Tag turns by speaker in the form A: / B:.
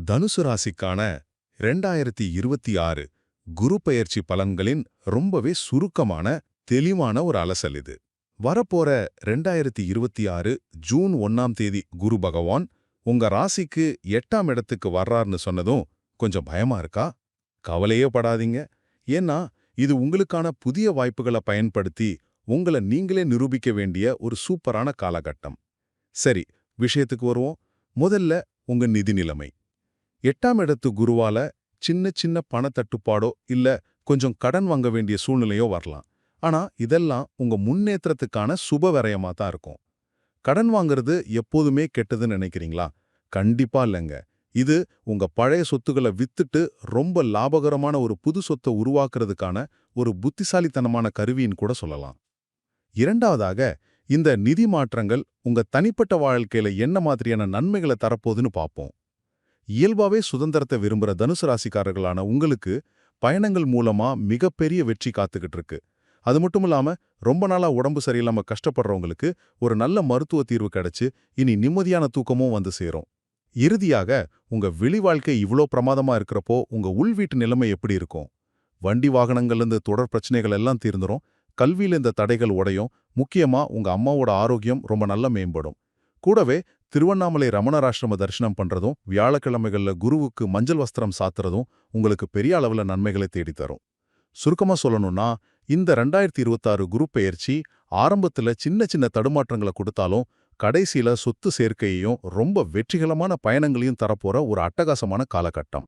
A: தனுசு ராசிக்கான 2026 குரு பெயர்ச்சி பலன்களின் ரொம்பவே சுருக்கமான தெளிவான ஒரு அலசல் இது. வரப்போற 2026 ஜூன் 1ஆம் தேதி குரு பகவான் உங்க ராசிக்கு 8ஆம் இடத்துக்கு வர்றார்னு சொன்னதும் கொஞ்சம் பயமா இருக்கா? கவலையே படாதீங்க. ஏன்னா இது உங்களுக்கான புதிய வாய்ப்புகளை பயன்படுத்தி உங்களை நீங்களே நிரூபிக்க வேண்டிய ஒரு சூப்பரான காலகட்டம். சரி, விஷயத்துக்கு வருவோம். முதல்ல உங்க நிதி நிலைமை. 8ஆம் இடத்து குருவால சின்ன சின்ன பணத்தட்டுப்பாடோ இல்ல கொஞ்சம் கடன் வாங்க வேண்டிய சூழ்நிலையோ வரலாம். ஆனா இதெல்லாம் உங்க முன்னேற்றத்துக்கான சுப விரயமா தான் இருக்கும். கடன் வாங்குறது எப்போதுமே கெட்டதுன்னு நினைக்கிறீங்களா? கண்டிப்பா இல்லைங்க. இது உங்க பழைய சொத்துக்களை வித்துட்டு ரொம்ப லாபகரமான ஒரு புது சொத்தை உருவாக்குறதுக்கான ஒரு புத்திசாலித்தனமான கருவின்னு கூட சொல்லலாம். இரண்டாவதாக, இந்த நிதி மாற்றங்கள் உங்க தனிப்பட்ட வாழ்க்கையில என்ன மாதிரியான நன்மைகளை தரப்போகுதுன்னு பார்ப்போம். இயல்பாவே சுதந்திரத்தை விரும்புற தனுசு ராசிக்காரர்களான உங்களுக்கு பயணங்கள் மூலமா மிகப்பெரிய வெற்றி காத்துக்கிட்டு இருக்கு. அது மட்டும் இல்லாம ரொம்ப நாளா உடம்பு சரியில்லாம கஷ்டப்படுறவங்களுக்கு ஒரு நல்ல மருத்துவ தீர்வு கிடைச்சு இனி நிம்மதியான தூக்கமும் வந்து சேரும். இறுதியாக, உங்க வெளி வாழ்க்கை இவ்ளோ பிரமாதமா இருக்கிறப்போ உங்க உள் வீட்டு நிலைமை எப்படி இருக்கும்? வண்டி வாகனங்கள்லேருந்து தொடர் பிரச்சனைகள் எல்லாம் தீர்ந்துரும். கல்வியில இந்த தடைகள் உடையும். முக்கியமா உங்க அம்மாவோட ஆரோக்கியம் ரொம்ப நல்லா மேம்படும். கூடவே திருவண்ணாமலை ரமணராஷ்டிரம தரிசனம் பண்றதும் வியாழக்கிழமைகள்ல குருவுக்கு மஞ்சள் வஸ்திரம் சாத்துறதும் உங்களுக்கு பெரிய அளவுல நன்மைகளை தேடித்தரும். சுருக்கமா சொல்லணும்னா, இந்த 2026 குரு பெயர்ச்சி ஆரம்பத்துல சின்ன சின்ன தடுமாற்றங்களை கொடுத்தாலும் கடைசியில சொத்து சேர்க்கையையும் ரொம்ப வெற்றிகரமான பயணங்களையும் தரப்போற ஒரு அட்டகாசமான காலகட்டம்.